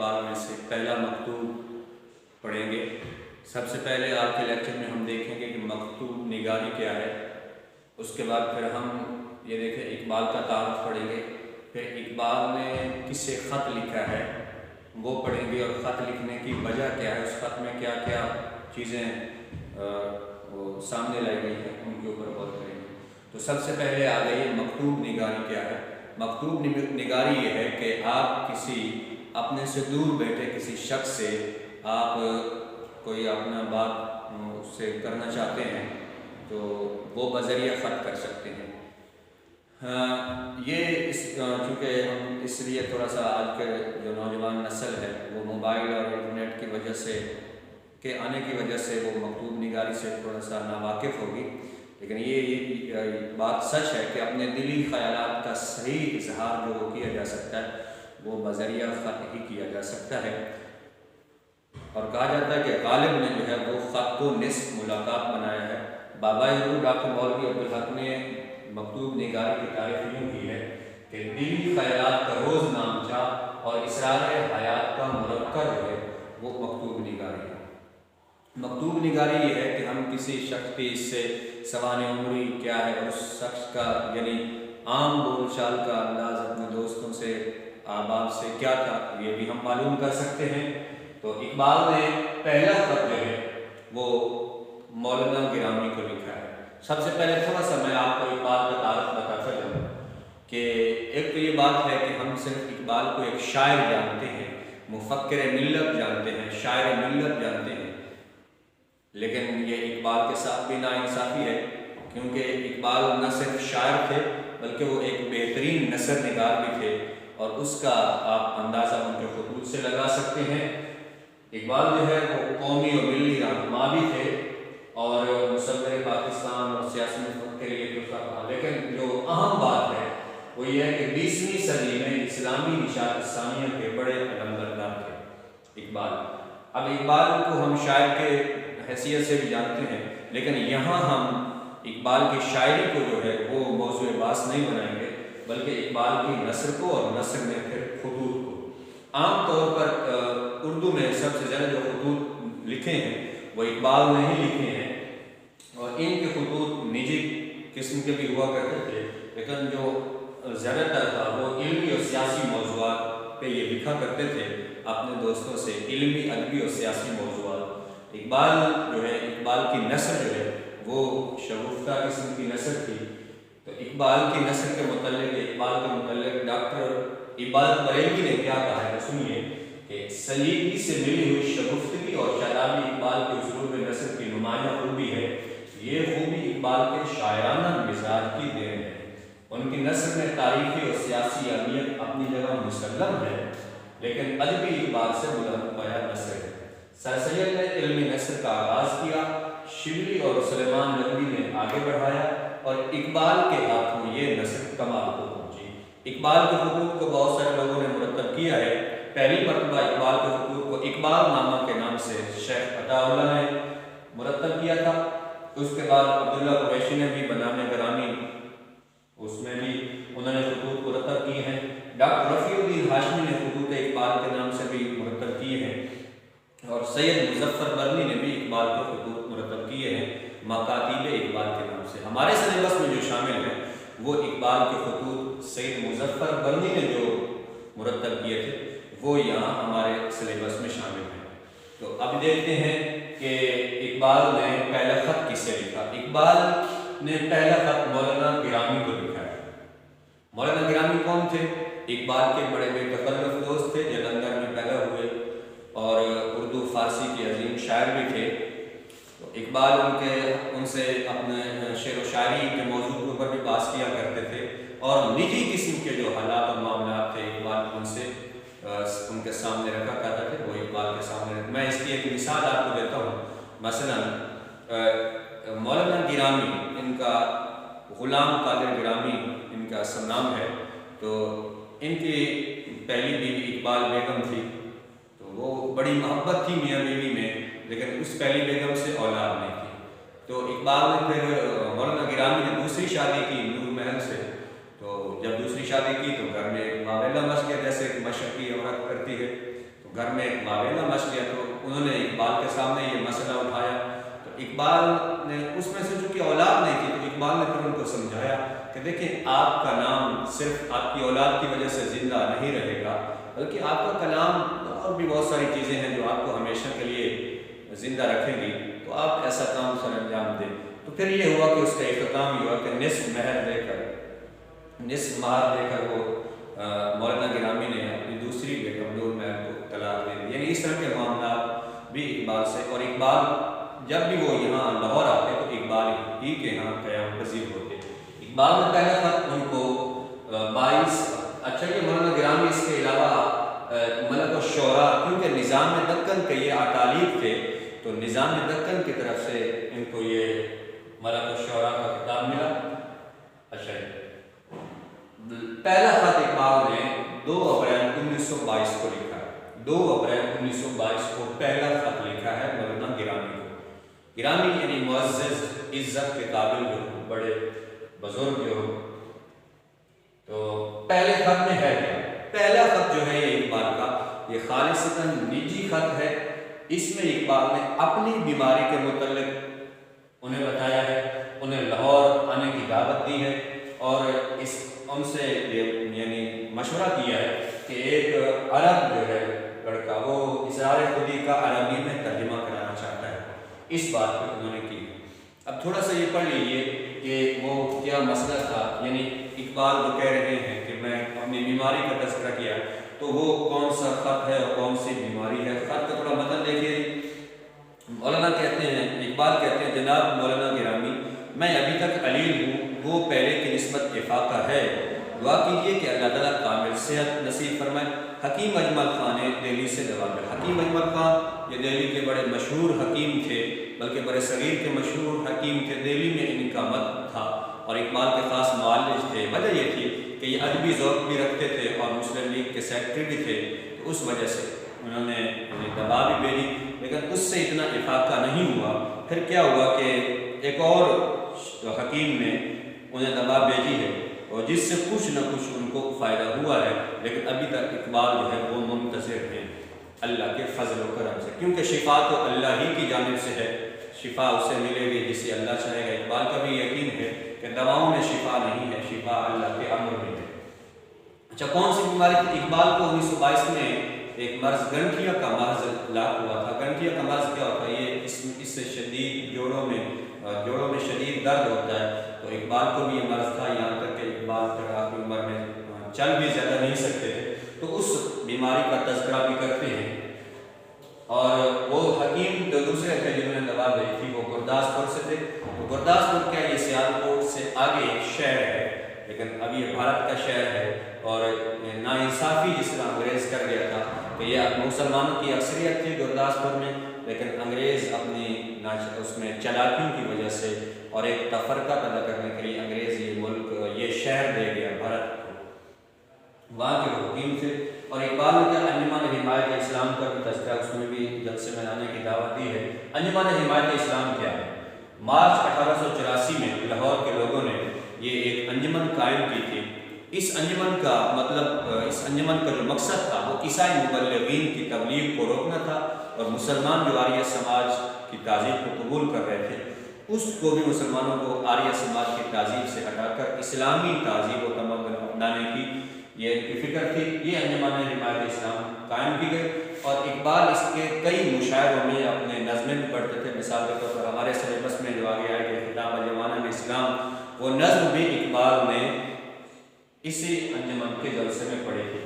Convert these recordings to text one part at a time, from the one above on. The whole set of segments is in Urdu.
اقبال میں سے پہلا مکتوب پڑھیں گے۔ سب سے پہلے آج کے لیکچر میں ہم دیکھیں گے کہ مکتوب نگاری کیا ہے، اس کے بعد پھر ہم یہ دیکھیں اقبال کا تعارف پڑھیں گے، پھر اقبال نے کس سے خط لکھا ہے وہ پڑھیں گے، اور خط لکھنے کی وجہ کیا ہے، اس خط میں کیا کیا چیزیں وہ سامنے لائی گئی ہیں ان کے اوپر غور کریں گے۔ تو سب سے پہلے آ گئی مکتوب نگاری کیا ہے۔ مکتوب نگاری یہ ہے کہ آپ کسی اپنے سے دور بیٹھے کسی شخص سے آپ کوئی اپنا بات اس سے کرنا چاہتے ہیں تو وہ بذریعہ خط کر سکتے ہیں۔ یہ چونکہ ہم اس لیے تھوڑا سا آج کے جو نوجوان نسل ہے وہ موبائل اور انٹرنیٹ کی وجہ سے کے آنے کی وجہ سے وہ مکتوب نگاری سے تھوڑا سا ناواقف ہوگی، لیکن یہ بات سچ ہے کہ اپنے دلی خیالات کا صحیح اظہار جو کیا جا سکتا ہے وہ بذریعہ خط ہی کیا جا سکتا ہے، اور کہا جاتا ہے کہ غالب نے جو ہے وہ خط کو نصف ملاقات بنایا ہے۔ بابا اردو ڈاکٹر مولوی عبدالحق نے مکتوب نگاری کی تعریف یوں کی ہے کہ دلی خیالات کا روز نامچہ اور اسرار حیات کا مرکب جو ہے وہ مکتوب نگاری ہے۔ مکتوب نگاری یہ ہے کہ ہم کسی شخص کی اس سے سوانح عمری کیا ہے اور اس شخص کا یعنی عام بول چال کا انداز اپنے دوستوں سے احباب سے کیا تھا یہ بھی ہم معلوم کر سکتے ہیں۔ تو اقبال نے پہلا خط جو ہے وہ مولانا گرامی کو لکھا ہے۔ سب سے پہلے تھوڑا سا میں آپ کو اقبال کا تعارف بتاتا جاؤں کہ ایک تو یہ بات ہے کہ ہم صرف اقبال کو ایک شاعر جانتے ہیں، مفکر ملت جانتے ہیں، شاعر ملت جانتے ہیں، لیکن یہ اقبال کے ساتھ بھی ناانصافی ہے، کیونکہ اقبال نہ صرف شاعر تھے بلکہ وہ ایک بہترین نثر نگار بھی تھے، اور اس کا آپ اندازہ ان کے خطوط سے لگا سکتے ہیں۔ اقبال جو ہے وہ قومی اور ملی رہنما بھی تھے اور مصور پاکستان اور سیاسی مفکر کے لیے تو تھا، لیکن جو اہم بات ہے وہ یہ ہے کہ 20ویں صدی میں اسلامی نشاط ثانیہ کے بڑے علمبردار تھے اقبال۔ اب اقبال کو ہم شاعر کے حیثیت سے بھی جانتے ہیں، لیکن یہاں ہم اقبال کی شاعری کو جو ہے وہ موضوع بحث نہیں بنائیں گے، بلکہ اقبال کی نثر کو اور نثر میں پھر خطوط کو۔ عام طور پر اردو میں سب سے زیادہ جو خطوط لکھے ہیں وہ اقبال نے ہی لکھے ہیں، اور ان کے خطوط نجی قسم کے بھی ہوا کرتے تھے، لیکن جو زیادہ تر تھا وہ علمی اور سیاسی موضوعات پہ یہ لکھا کرتے تھے اپنے دوستوں سے، علمی ادبی اور سیاسی موضوعات۔ اقبال جو ہے اقبال کی نثر جو ہے وہ شگفتہ قسم کی نثر تھی۔ تو اقبال کی نثر کے متعلق ڈاکٹر اقبال بریلوی نے کیا کہا ہے سنیے کہ سلیقی سے ملی ہوئی شگفتگی اور شادابی اقبال کے اسلوب نثر کی نمایاں خوبی ہے، یہ خوبی اقبال کے شاعرانہ مزاج کی دین ہے۔ ان کی نثر میں تاریخی اور سیاسی اہمیت اپنی جگہ مسلم ہے، لیکن ادبی اقبال سے بلند پایہ نثر ہے۔ سر سید نے علمی نثر کا آغاز کیا، شبلی اور سلیمان ندوی نے آگے بڑھایا، اور اقبال کے ہاتھوں یہ نثر کمال کو پہنچی۔ اقبال کے خطوط کو بہت سارے لوگوں نے مرتب کیا ہے۔ پہلی مرتبہ اقبال کے خطوط کو اقبال نامہ کے نام سے شیخ عطا اللہ نے مرتب کیا تھا، اس کے بعد عبداللہ قریشی نے بھی بنام گرامی اس میں بھی انہوں نے خطوط مرتب کیے ہیں۔ ڈاکٹر رفیع الدین ہاشمی نے خطوط اقبال کے نام سے بھی مرتب کیے ہیں، اور سید مظفر برنی نے بھی اقبال کے خطوط مرتب کیے ہیں مکاتیب اقبال کے نام سے۔ ہمارے سلیبس میں جو شامل ہیں وہ اقبال کے خطوط سید مظفر برنی نے جو مرتب کیے تھے وہ یہاں ہمارے سلیبس میں شامل ہیں۔ تو اب دیکھتے ہیں کہ اقبال نے پہلا خط کس سے لکھا۔ اقبال نے پہلا خط مولانا گرامی کو لکھا ہے۔ مولانا گرامی کون تھے؟ اقبال کے بڑے بے تکلف دوست تھے، جلندھر میں پیدا ہوئے اور اردو فارسی کے عظیم شاعر بھی تھے۔ تو اقبال ان سے اپنے شعر و شاعری کے موضوع کے اوپر بھی بحث کیا کرتے تھے، اور نجی قسم کے جو حالات اور معاملات تھے اقبال ان کے سامنے رکھا کرتے تھے، وہ اقبال کے سامنے میں اس کی ایک مثال آپ کو دیتا ہوں۔ مثلا مولانا گرامی، ان کا غلام قادر گرامی ان کا اصل نام ہے، تو ان کی پہلی بیوی اقبال بیگم تھی، تو وہ بڑی محبت تھی میاں بیوی میں، لیکن اس پہلی بیگم سے اولاد نہیں تھی۔ تو اقبال نے پھر مولانا گرامی نے دوسری شادی کی نور محل سے، تو جب دوسری شادی کی تو گھر میں بابیلا مچ گیا، جیسے ایک مشرقی عورت کرتی ہے، تو گھر میں ایک واویلا مچ گیا، تو انہوں نے اقبال کے سامنے یہ مسئلہ اٹھایا، تو اقبال نے اس میں سے چونکہ اولاد نہیں تھی تو اقبال نے پھر ان کو سمجھایا کہ دیکھیں آپ کا نام صرف آپ کی اولاد کی وجہ سے زندہ نہیں رہے گا، بلکہ آپ کا کلام اور بھی بہت ساری چیزیں ہیں جو آپ کو ہمیشہ کے لیے زندہ رکھیں گی، تو آپ ایسا کام سر انجام دیں۔ تو پھر یہ ہوا کہ اس کا اختتام ہوا کہ نصف مہر دے کر وہ مولانا گرامی نے اپنی دوسری بیگم نور مہر کو طلاق دے دی۔ یعنی اس طرح کے معاملات بھی اقبال سے، اور اقبال جب بھی وہ یہاں لاہور آتے تو اقبال ہی کے یہاں قیام پذیر ہوتے۔ اقبال نے پہلا خط ان کو 22 اچھا یہ مولانا گرامی اس کے علاوہ ملک الشعراء، کیونکہ نظام دکن کے یہ اٹالیب تھے تو نظام دکن کی طرف سے ان کو یہ ملک الشعراء کا خطاب ملا۔ اچھا پہلا خط اقبال نے 2 اپریل 1922 کو لکھا ہے، 2 اپریل 1922 کو پہلا خط لکھا ہے مولانا گرامی کو۔ گرامی یعنی معزز، عزت کے قابل جو ہوں، بڑے بزرگ جو ہوں۔ تو پہلے خط میں ہے کیا؟ پہلا خط جو ہے یہ اقبال کا، یہ خالصتاً نجی خط ہے۔ اس میں اقبال نے اپنی بیماری کے متعلق انہیں بتایا ہے، انہیں لاہور آنے کی دعوت دی ہے، اور ان سے یعنی مشورہ کیا ہے کہ ایک عرب جو ہے لڑکا وہ اظہار خودی کا عربی میں ترجمہ کرانا چاہتا ہے، اس بات پہ انہوں نے کی۔ اب تھوڑا سا یہ پڑھ لیجیے کہ وہ کیا مسئلہ تھا، یعنی اقبال وہ کہہ رہے ہیں کہ میں اپنی بیماری کا تذکرہ کیا، تو وہ کون سا خط ہے اور کون سی بیماری ہے۔ خط کا تھوڑا متن دیکھیے۔ مولانا کہتے ہیں، اقبال کہتے ہیں، جناب مولانا گرامی، میں ابھی تک علیل ہوں، وہ پہلے کی نسبت افاقہ ہے، دعا کیجیے کہ اللہ تعالیٰ کامل صحت نصیب فرمائے۔ حکیم اجمل خان نے دہلی سے دوا ملا۔ حکیم اجمل خان یہ دہلی کے بڑے مشہور حکیم تھے، بلکہ برِ صغیر کے مشہور حکیم تھے، دہلی میں ان کا مت تھا اور اقبال کے خاص معالج تھے۔ وجہ یہ تھی کہ یہ ادبی ذوق بھی رکھتے تھے اور مسلم لیگ کے سیکرٹری بھی تھے، تو اس وجہ سے انہوں نے دوا بھی بھیجی، لیکن اس سے اتنا افاقہ نہیں ہوا۔ پھر کیا ہوا کہ ایک اور حکیم نے انہیں دوا بھیجی ہے اور جس سے کچھ نہ کچھ ان کو فائدہ ہوا ہے، لیکن ابھی تک اقبال جو ہے وہ منتظر ہیں اللہ کے فضل و کرم سے، کیونکہ شفا تو اللہ ہی کی جانب سے ہے، شفا اسے ملے گی جسے اللہ چاہے گا۔ اقبال کا بھی یقین ہے کہ دواؤں میں شفا نہیں ہے، شفا اللہ کے امر میں ہے۔ اچھا کون سی بیماری تھی؟ اقبال کو 1922 میں ایک مرض گنٹھیا کا مرض لاحق ہوا تھا۔ گنٹھیا کا مرض کیا ہوتا ہے؟ یہ اس سے شدید جوڑوں میں شدید درد ہوتا ہے، تو اقبال کو بھی یہ مرض تھا، یہاں تک کہ اقبال تک آخری عمر میں چل بھی زیادہ نہیں سکتے تھے، تو اس بیماری کا تذکرہ بھی کرتے ہیں۔ اور وہ حکیم جو دوسرے تھے جنہوں نے دوا بھیجی تھی وہ گرداسپور سے تھے، تو گرداسپور کیا یہ سیالکوٹ سے آگے ایک شہر ہے، لیکن اب یہ بھارت کا شہر ہے، اور ناانصافی جس طرح انگریز کر گیا تھا کہ یہ مسلمانوں کی اکثریت تھی گرداسپور میں، لیکن انگریز اپنی اس میں چالاکیوں کی وجہ سے اور ایک تفرقہ پیدا کرنے کے لیے انگریز یہ شہر دے گیا بھارت کو، وہاں کے حکیم تھے۔ اور اقبال نے کیا انجمن حمایت اسلام کا بھی تذکرہ اس میں بھی جلسے میں لانے کی دعوت دی ہے۔ انجمن حمایت اسلام کیا ہے؟ مارچ 1884 میں لاہور کے لوگوں نے یہ ایک انجمن قائم کی تھی۔ اس انجمن کا اس انجمن کا جو مقصد تھا وہ عیسائی مبلغین کی تبلیغ کو روکنا تھا، اور مسلمان جو آریہ سماج کی تہذیب کو قبول کر رہے تھے اس کو بھی مسلمانوں کو آریہ سماج کی تہذیب سے ہٹا کر اسلامی تہذیب و تمدن اپنانے کی یہ ان کی فکر تھی۔ یہ انجمن حمایت اسلام قائم کی گئی، اور اقبال اس کے کئی مشاعروں میں اپنے نظمیں بھی پڑھتے تھے۔ مثال کے طور پر ہمارے سلیبس میں جو آگے آئے کہ خطاب جوانان اسلام، وہ نظم بھی اقبال نے اسی انجمن کے جلسے میں پڑھی تھی۔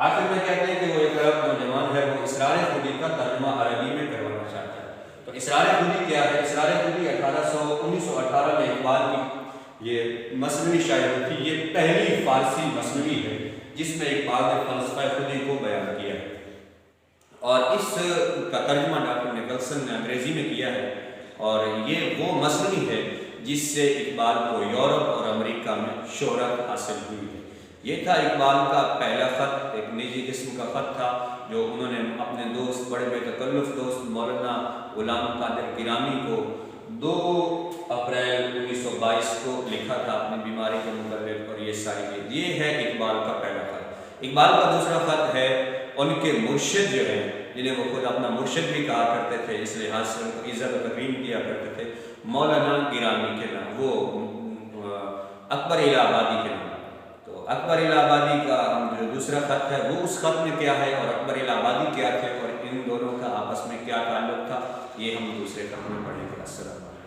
آخر میں کہتے ہیں کہ وہ ایک عرب نوجوان ہے، وہ اسرار خودی کا ترجمہ عربی میں کروانا چاہتا ہے۔ تو اسرار خودی کیا ہے؟ اسرار خودی 1918 میں اقبال کی یہ مثنوی شاعری تھی، یہ پہلی فارسی مثنوی ہے جس میں اقبال نے فلسفہ خودی کو بیان کیا ہے، اور اس کا ترجمہ ڈاکٹر نکلسن نے انگریزی میں کیا ہے، اور یہ وہ مثنوی ہے جس سے اقبال کو یورپ اور امریکہ میں شہرت حاصل ہوئی ہے۔ یہ تھا اقبال کا پہلا خط، ایک نجی قسم کا خط تھا جو انہوں نے اپنے دوست، بڑے بے تکلف دوست مولانا غلام قادر گرامی کو 2 اپریل 1922 کو لکھا تھا اپنی بیماری کے متعلق، اور یہ ساری یہ ہے اقبال کا پہلا خط۔ اقبال کا دوسرا خط ہے ان کے مرشد جو ہیں، جنہیں وہ خود اپنا مرشد بھی کہا کرتے تھے، اس لحاظ سے ان کو عزت و تکریم کیا کرتے تھے، مولانا گرامی کے نام، وہ اکبر الہ آبادی کے نام۔ تو اکبر الہ آبادی کا جو دوسرا خط ہے وہ اس خط میں کیا ہے، اور اکبر الہ آبادی کیا تھے، اور ان دونوں کا آپس میں کیا تعلق تھا، یہ ہم دوسرے خط میں پڑھیں گے۔ السلام علیکم۔